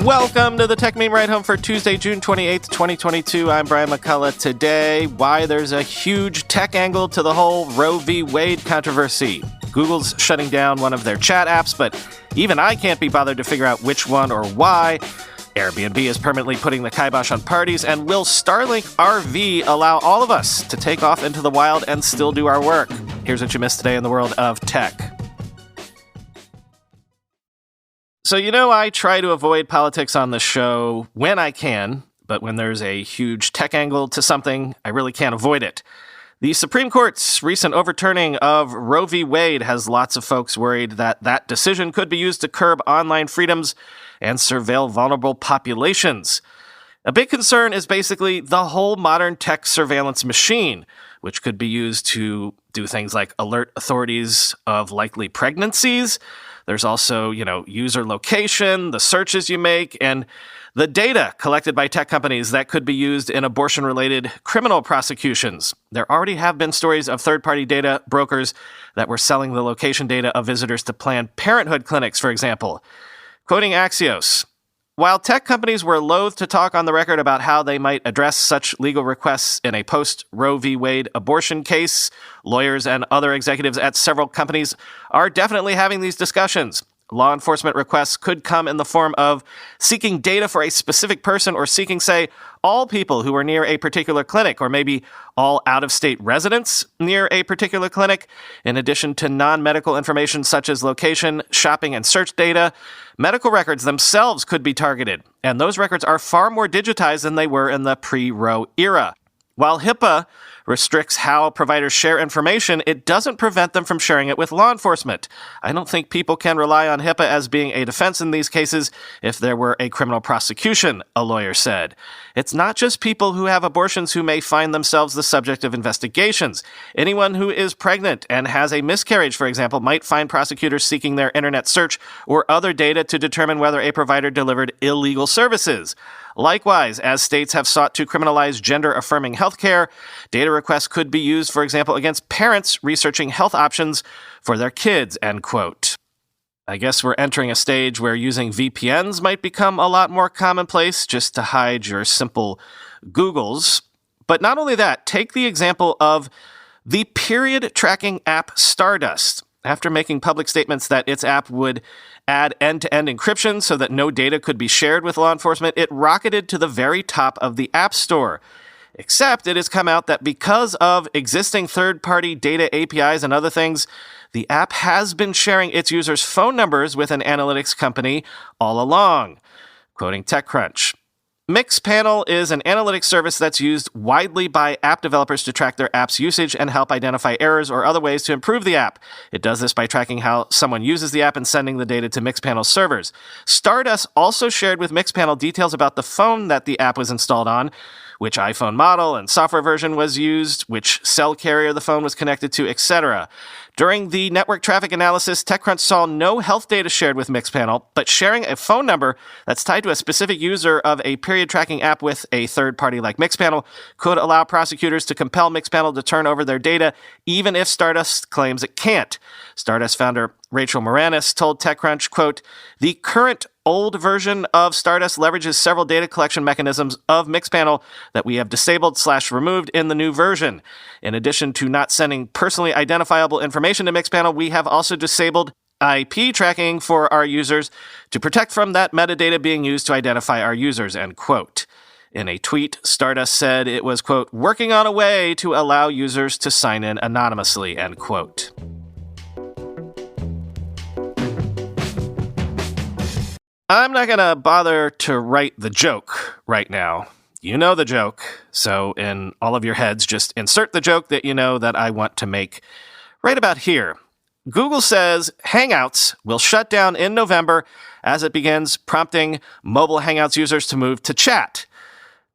Welcome to the Techmeme Ride Home for Tuesday, June 28th, 2022. I'm Brian McCullough. Today, why there's a huge tech angle to the whole Roe V. Wade controversy. Google's shutting down one of their chat apps, but even I can't be bothered to figure out which one or why. Airbnb is permanently putting the kibosh on parties, and will StarlinkRV allow all of us to take off into the wild and still do our work? Here's what you missed today in the world of tech. So, I try to avoid politics on the show when I can, but when there's a huge tech angle to something, I really can't avoid it. The Supreme Court's recent overturning of Roe v. Wade has lots of folks worried that that decision could be used to curb online freedoms and surveil vulnerable populations. A big concern is basically the whole modern tech surveillance machine, which could be used to do things like alert authorities of likely pregnancies. There's also, user location, the searches you make, and the data collected by tech companies that could be used in abortion-related criminal prosecutions. There already have been stories of third-party data brokers that were selling the location data of visitors to Planned Parenthood clinics, for example. Quoting Axios, while tech companies were loath to talk on the record about how they might address such legal requests in a post-Roe v. Wade abortion case, lawyers and other executives at several companies are definitely having these discussions. Law enforcement requests could come in the form of seeking data for a specific person or seeking, say, all people who are near a particular clinic, or maybe all out-of-state residents near a particular clinic, in addition to non-medical information such as location, shopping, and search data. Medical records themselves could be targeted, and those records are far more digitized than they were in the pre-Roe era. While HIPAA restricts how providers share information, it doesn't prevent them from sharing it with law enforcement. I don't think people can rely on HIPAA as being a defense in these cases if there were a criminal prosecution, a lawyer said. It's not just people who have abortions who may find themselves the subject of investigations. Anyone who is pregnant and has a miscarriage, for example, might find prosecutors seeking their internet search or other data to determine whether a provider delivered illegal services. Likewise, as states have sought to criminalize gender-affirming healthcare, data requests could be used, for example, against parents researching health options for their kids, end quote. I guess we're entering a stage where using VPNs might become a lot more commonplace just to hide your simple Googles. But not only that, take the example of the period tracking app Stardust. After making public statements that its app would add end-to-end encryption so that no data could be shared with law enforcement, it rocketed to the very top of the App Store. Except it has come out that because of existing third-party data APIs and other things, the app has been sharing its users' phone numbers with an analytics company all along. Quoting TechCrunch, Mixpanel is an analytics service that's used widely by app developers to track their app's usage and help identify errors or other ways to improve the app. It does this by tracking how someone uses the app and sending the data to Mixpanel's servers. Stardust also shared with Mixpanel details about the phone that the app was installed on, which iPhone model and software version was used, which cell carrier the phone was connected to, etc. During the network traffic analysis, TechCrunch saw no health data shared with Mixpanel, but sharing a phone number that's tied to a specific user of a period tracking app with a third party like Mixpanel could allow prosecutors to compel Mixpanel to turn over their data, even if Stardust claims it can't. Stardust founder Rachel Moranis told TechCrunch, quote, the current old version of Stardust leverages several data collection mechanisms of Mixpanel that we have disabled/removed in the new version. In addition to not sending personally identifiable information to Mixpanel, we have also disabled IP tracking for our users to protect from that metadata being used to identify our users, end quote. In a tweet, Stardust said it was, quote, working on a way to allow users to sign in anonymously, end quote. I'm not going to bother to write the joke right now. You know the joke, so in all of your heads, just insert the joke that you know that I want to make right about here. Google says Hangouts will shut down in November as it begins prompting mobile Hangouts users to move to chat.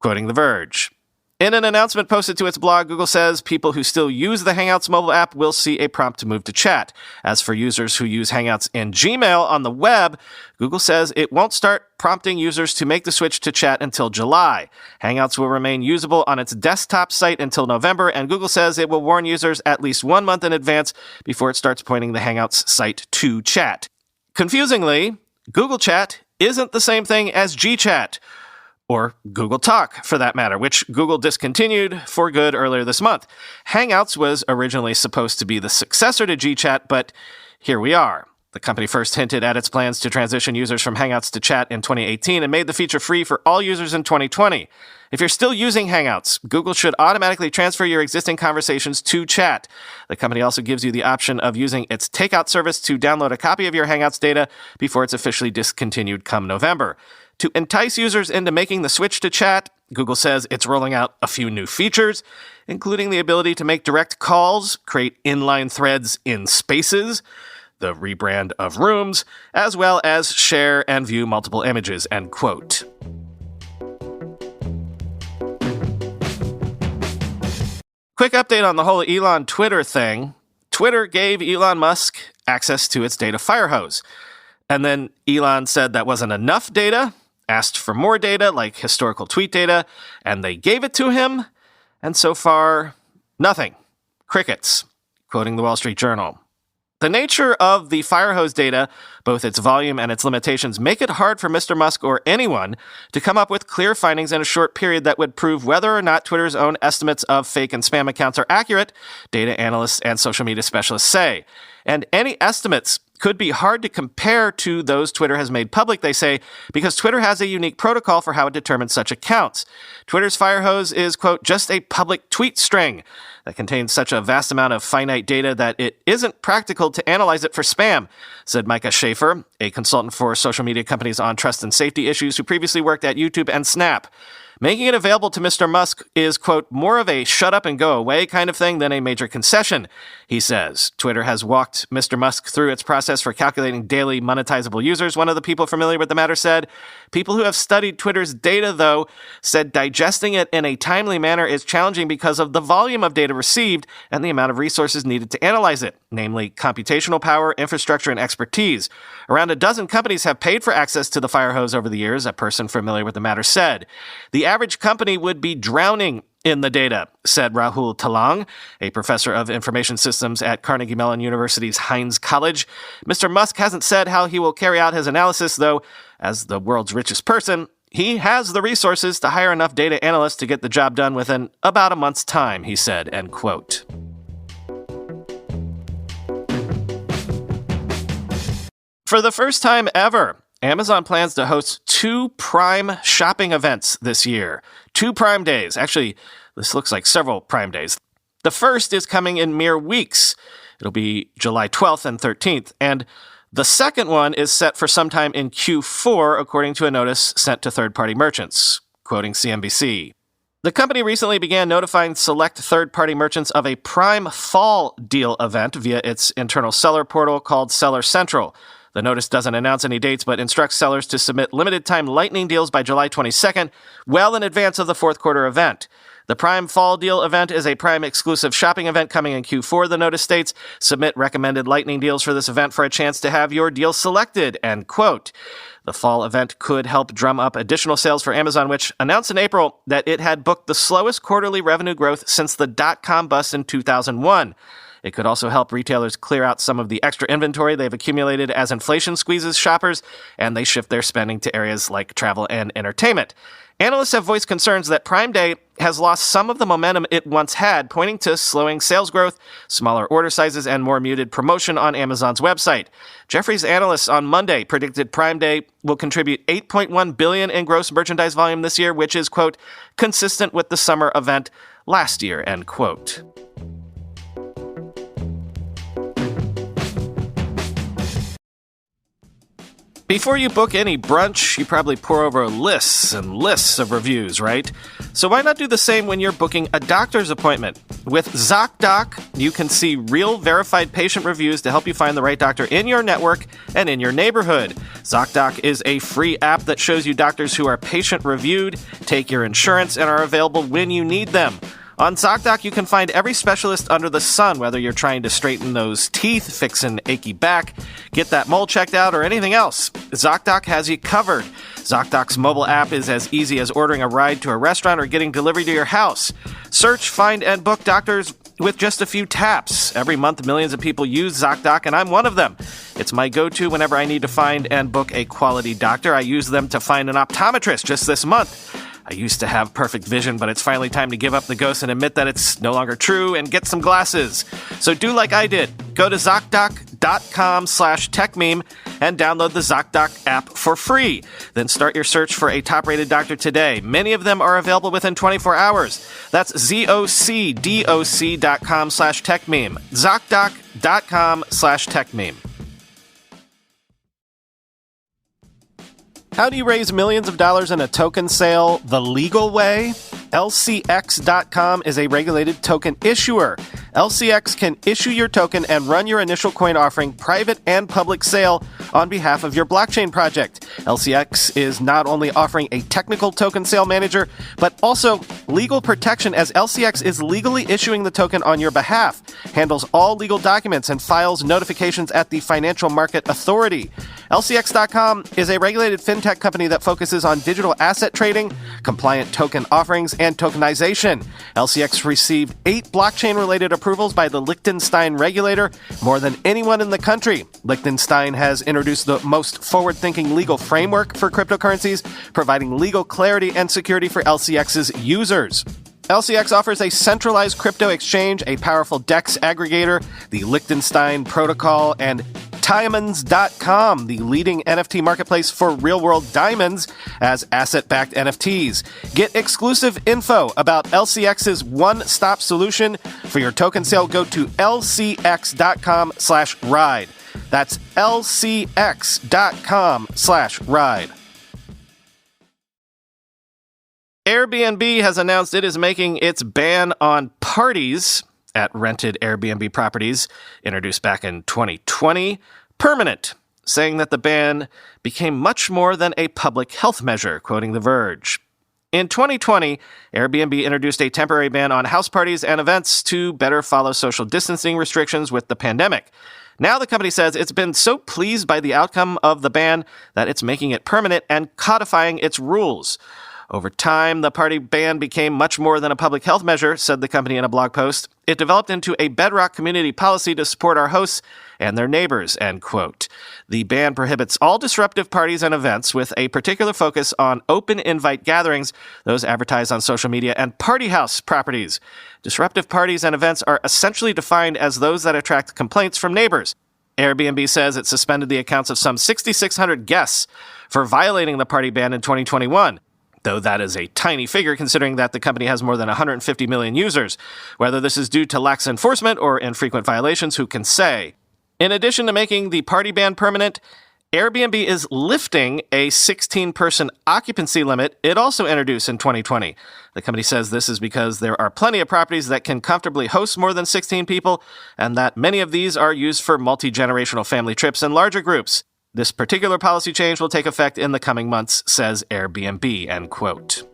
Quoting The Verge. In an announcement posted to its blog, Google says people who still use the Hangouts mobile app will see a prompt to move to chat. As for users who use Hangouts in Gmail on the web, Google says it won't start prompting users to make the switch to chat until July. Hangouts will remain usable on its desktop site until November, and Google says it will warn users at least 1 month in advance before it starts pointing the Hangouts site to chat. Confusingly, Google Chat isn't the same thing as GChat, or Google Talk, for that matter, which Google discontinued for good earlier this month. Hangouts was originally supposed to be the successor to GChat, but here we are. The company first hinted at its plans to transition users from Hangouts to Chat in 2018 and made the feature free for all users in 2020. If you're still using Hangouts, Google should automatically transfer your existing conversations to Chat. The company also gives you the option of using its takeout service to download a copy of your Hangouts data before it's officially discontinued come November. To entice users into making the switch to Chat, Google says it's rolling out a few new features, including the ability to make direct calls, create inline threads in Spaces, the rebrand of Rooms, as well as share and view multiple images, end quote. Quick update on the whole Elon Twitter thing. Twitter gave Elon Musk access to its data Firehose. And then Elon said that wasn't enough data, asked for more data, like historical tweet data, and they gave it to him. And so far, nothing. Crickets, quoting the Wall Street Journal. The nature of the Firehose data, both its volume and its limitations, make it hard for Mr. Musk or anyone to come up with clear findings in a short period that would prove whether or not Twitter's own estimates of fake and spam accounts are accurate, data analysts and social media specialists say. And any estimates could be hard to compare to those Twitter has made public, they say, because Twitter has a unique protocol for how it determines such accounts. Twitter's Firehose is, quote, just a public tweet string that contains such a vast amount of finite data that it isn't practical to analyze it for spam, said Micah Schaefer, a consultant for social media companies on trust and safety issues who previously worked at YouTube and Snap. Making it available to Mr. Musk is, quote, more of a shut up and go away kind of thing than a major concession, he says. Twitter has walked Mr. Musk through its process for calculating daily monetizable users, one of the people familiar with the matter said. People who have studied Twitter's data, though, said digesting it in a timely manner is challenging because of the volume of data received and the amount of resources needed to analyze it, namely computational power, infrastructure, and expertise. Around a dozen companies have paid for access to the Firehose over the years, a person familiar with the matter said. The average company would be drowning in the data, said Rahul Talang, a professor of information systems at Carnegie Mellon University's Heinz College. Mr. Musk hasn't said how he will carry out his analysis, though, as the world's richest person, he has the resources to hire enough data analysts to get the job done within about a month's time, he said, end quote. For the first time ever, Amazon plans to host 2 Prime shopping events this year. 2 Prime days. Actually, this looks like several Prime days. The first is coming in mere weeks. It'll be July 12th and 13th. And the second one is set for sometime in Q4, according to a notice sent to third-party merchants, quoting CNBC. The company recently began notifying select third-party merchants of a Prime Fall Deal event via its internal seller portal called Seller Central. The notice doesn't announce any dates, but instructs sellers to submit limited-time lightning deals by July 22nd, well in advance of the fourth quarter event. The Prime Fall Deal event is a Prime exclusive shopping event coming in Q4, the notice states. Submit recommended lightning deals for this event for a chance to have your deal selected, end quote. The fall event could help drum up additional sales for Amazon, which announced in April that it had booked the slowest quarterly revenue growth since the dot-com bust in 2001. It could also help retailers clear out some of the extra inventory they've accumulated as inflation squeezes shoppers, and they shift their spending to areas like travel and entertainment. Analysts have voiced concerns that Prime Day has lost some of the momentum it once had, pointing to slowing sales growth, smaller order sizes, and more muted promotion on Amazon's website. Jefferies analysts on Monday predicted Prime Day will contribute $8.1 billion in gross merchandise volume this year, which is, quote, consistent with the summer event last year, end quote. Before you book any brunch, you probably pour over lists and lists of reviews, right? So why not do the same when you're booking a doctor's appointment? With Zocdoc, you can see real verified patient reviews to help you find the right doctor in your network and in your neighborhood. Zocdoc is a free app that shows you doctors who are patient reviewed, take your insurance, and are available when you need them. On Zocdoc, you can find every specialist under the sun, whether you're trying to straighten those teeth, fix an achy back, get that mole checked out, or anything else. Zocdoc has you covered. Zocdoc's mobile app is as easy as ordering a ride to a restaurant or getting delivery to your house. Search, find, and book doctors with just a few taps. Every month, millions of people use Zocdoc, and I'm one of them. It's my go-to whenever I need to find and book a quality doctor. I use them to find an optometrist just this month. I used to have perfect vision, but it's finally time to give up the ghost and admit that it's no longer true and get some glasses. So do like I did. Go to Zocdoc.com/Techmeme and download the Zocdoc app for free. Then start your search for a top-rated doctor today. Many of them are available within 24 hours. That's Zocdoc.com/Techmeme. Zocdoc.com/Techmeme. How do you raise millions of dollars in a token sale the legal way? LCX.com is a regulated token issuer. LCX can issue your token and run your initial coin offering private and public sale on behalf of your blockchain project. LCX is not only offering a technical token sale manager, but also legal protection as LCX is legally issuing the token on your behalf, handles all legal documents, and files notifications at the Financial Market Authority. LCX.com is a regulated fintech company that focuses on digital asset trading, compliant token offerings, and tokenization. LCX received 8 blockchain-related approvals by the Liechtenstein regulator, more than anyone in the country. Liechtenstein has introduced the most forward-thinking legal framework for cryptocurrencies, providing legal clarity and security for LCX's users. LCX offers a centralized crypto exchange, a powerful DEX aggregator, the Liechtenstein protocol, and Diamonds.com, the leading NFT marketplace for real-world diamonds as asset-backed NFTs. Get exclusive info about LCX's one-stop solution for your token sale. Go to lcx.com/ride. That's lcx.com/ride. Airbnb has announced it is making its ban on parties at rented Airbnb properties, introduced back in 2020, permanent, saying that the ban became much more than a public health measure, quoting The Verge. In 2020, Airbnb introduced a temporary ban on house parties and events to better follow social distancing restrictions with the pandemic. Now the company says it's been so pleased by the outcome of the ban that it's making it permanent and codifying its rules. Over time, the party ban became much more than a public health measure, said the company in a blog post. It developed into a bedrock community policy to support our hosts and their neighbors, end quote. The ban prohibits all disruptive parties and events with a particular focus on open invite gatherings, those advertised on social media, and party house properties. Disruptive parties and events are essentially defined as those that attract complaints from neighbors. Airbnb says it suspended the accounts of some 6,600 guests for violating the party ban in 2021. Though that is a tiny figure considering that the company has more than 150 million users. Whether this is due to lax enforcement or infrequent violations, who can say? In addition to making the party ban permanent, Airbnb is lifting a 16-person occupancy limit it also introduced in 2020. The company says this is because there are plenty of properties that can comfortably host more than 16 people, and that many of these are used for multi-generational family trips and larger groups. This particular policy change will take effect in the coming months, says Airbnb, end quote.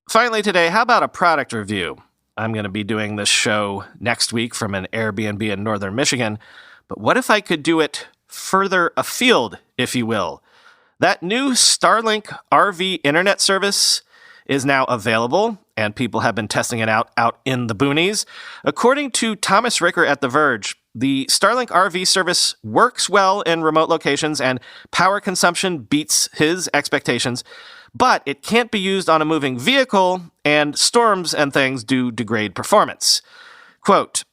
Finally today, how about a product review? I'm going to be doing this show next week from an Airbnb in northern Michigan, but what if I could do it further afield, if you will? That new StarlinkRV internet service is now available, and people have been testing it out in the boonies. According to Thomas Ricker at The Verge, the StarlinkRV service works well in remote locations and power consumption beats his expectations, but it can't be used on a moving vehicle, and storms and things do degrade performance. Quote,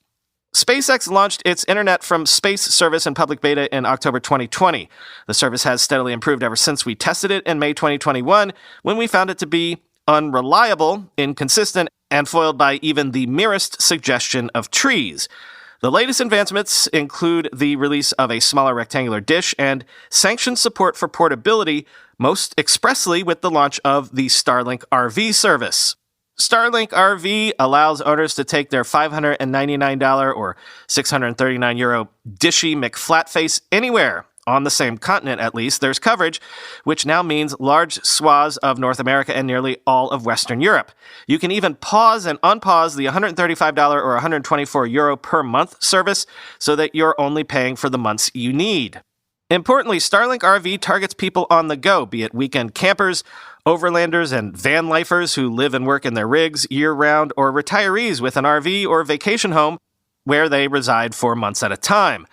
SpaceX launched its Internet from Space service in public beta in October 2020. The service has steadily improved ever since we tested it in May 2021, when we found it to be unreliable, inconsistent, and foiled by even the merest suggestion of trees. The latest advancements include the release of a smaller rectangular dish and sanctioned support for portability, most expressly with the launch of the StarlinkRV service. StarlinkRV allows owners to take their $599 or €639 dishy McFlatface anywhere. On the same continent, at least, there's coverage, which now means large swaths of North America and nearly all of Western Europe. You can even pause and unpause the $135 or €124 per month service so that you're only paying for the months you need. Importantly, StarlinkRV targets people on the go, be it weekend campers, overlanders and van lifers who live and work in their rigs year-round, or retirees with an RV or vacation home where they reside for months at a time.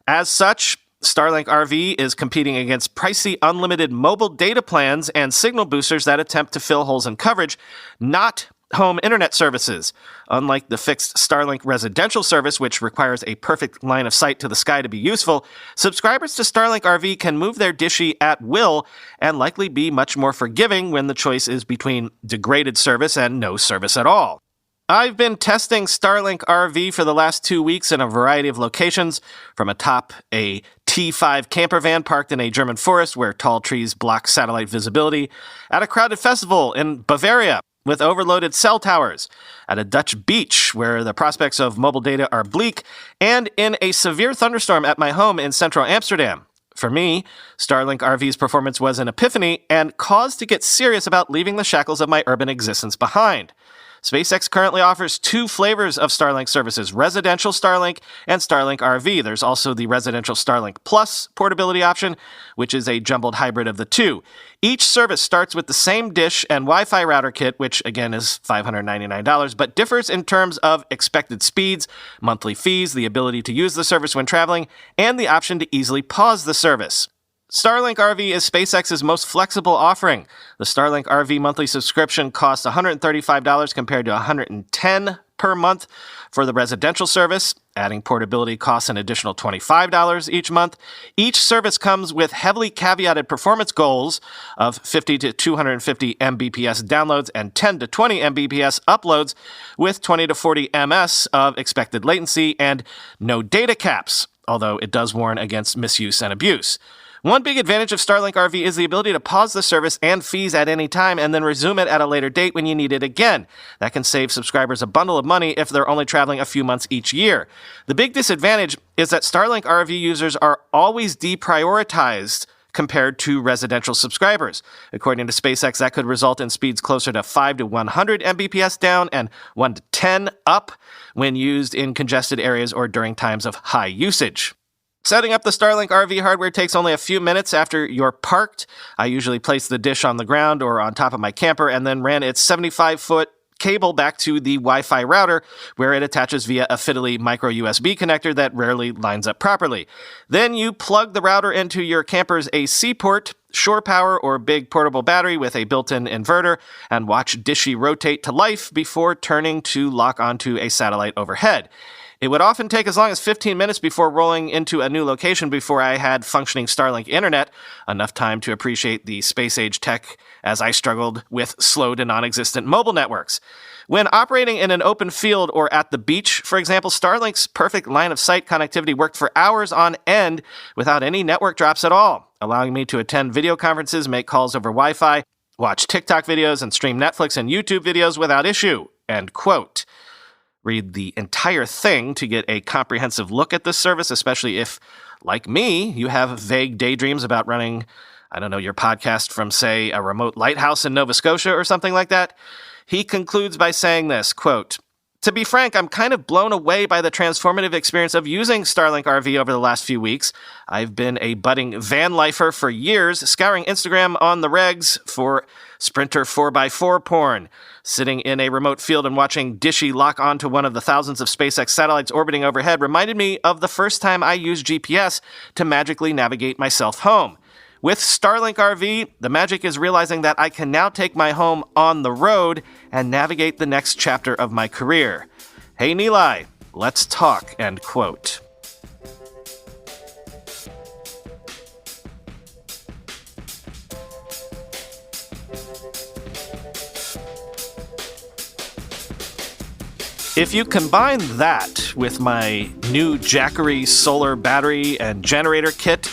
As such, StarlinkRV is competing against pricey unlimited mobile data plans and signal boosters that attempt to fill holes in coverage, not home internet services. Unlike the fixed Starlink residential service, which requires a perfect line of sight to the sky to be useful, subscribers to StarlinkRV can move their dishy at will and likely be much more forgiving when the choice is between degraded service and no service at all. I've been testing StarlinkRV for the last 2 weeks in a variety of locations, from atop a T5 camper van parked in a German forest where tall trees block satellite visibility, at a crowded festival in Bavaria with overloaded cell towers, at a Dutch beach where the prospects of mobile data are bleak, and in a severe thunderstorm at my home in central Amsterdam. For me, StarlinkRV's performance was an epiphany and cause to get serious about leaving the shackles of my urban existence behind. SpaceX currently offers 2 flavors of Starlink services, Residential Starlink and StarlinkRV. There's also the Residential Starlink Plus portability option, which is a jumbled hybrid of the two. Each service starts with the same dish and Wi-Fi router kit, which again is $599, but differs in terms of expected speeds, monthly fees, the ability to use the service when traveling, and the option to easily pause the service. StarlinkRV is SpaceX's most flexible offering. The StarlinkRV monthly subscription costs $135 compared to $110 per month for the residential service. Adding portability costs an additional $25 each month. Each service comes with heavily caveated performance goals of 50 to 250 Mbps downloads and 10 to 20 Mbps uploads, with 20 to 40 ms of expected latency and no data caps, although it does warn against misuse and abuse. One big advantage of StarlinkRV is the ability to pause the service and fees at any time and then resume it at a later date when you need it again. That can save subscribers a bundle of money if they're only traveling a few months each year. The big disadvantage is that StarlinkRV users are always deprioritized compared to residential subscribers. According to SpaceX, that could result in speeds closer to 5 to 100 Mbps down and 1 to 10 up when used in congested areas or during times of high usage. Setting up the StarlinkRV hardware takes only a few minutes after you're parked. I usually place the dish on the ground or on top of my camper and then ran its 75-foot cable back to the Wi-Fi router, where it attaches via a fiddly micro USB connector that rarely lines up properly. Then you plug the router into your camper's AC port, shore power, or big portable battery with a built-in inverter, and watch dishy rotate to life before turning to lock onto a satellite overhead. It would often take as long as 15 minutes before rolling into a new location before I had functioning Starlink internet, enough time to appreciate the space-age tech as I struggled with slow to non-existent mobile networks. When operating in an open field or at the beach, for example, Starlink's perfect line-of-sight connectivity worked for hours on end without any network drops at all, allowing me to attend video conferences, make calls over Wi-Fi, watch TikTok videos, and stream Netflix and YouTube videos without issue. End quote. Read the entire thing to get a comprehensive look at this service, especially if, like me, you have vague daydreams about running, your podcast from, say, a remote lighthouse in Nova Scotia or something like that. He concludes by saying this, quote, "To be frank, I'm kind of blown away by the transformative experience of using StarlinkRV over the last few weeks. I've been a budding van lifer for years, scouring Instagram on the regs for Sprinter 4x4 porn. Sitting in a remote field and watching dishy lock onto one of the thousands of SpaceX satellites orbiting overhead reminded me of the first time I used GPS to magically navigate myself home. With StarlinkRV, the magic is realizing that I can now take my home on the road and navigate the next chapter of my career. Hey, Nilay, let's talk," end quote. If you combine that with my new Jackery solar battery and generator kit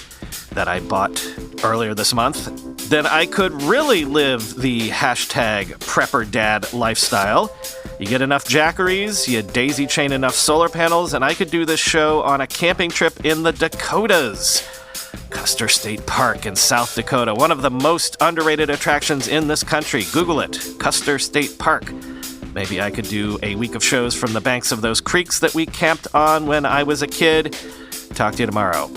that I bought earlier this month, then I could really live the #PrepperDad lifestyle. You get enough Jackeries, you daisy chain enough solar panels, and I could do this show on a camping trip in the Dakotas. Custer State Park in South Dakota, one of the most underrated attractions in this country. Google it, Custer State Park. Maybe I could do a week of shows from the banks of those creeks that we camped on when I was a kid. Talk to you tomorrow.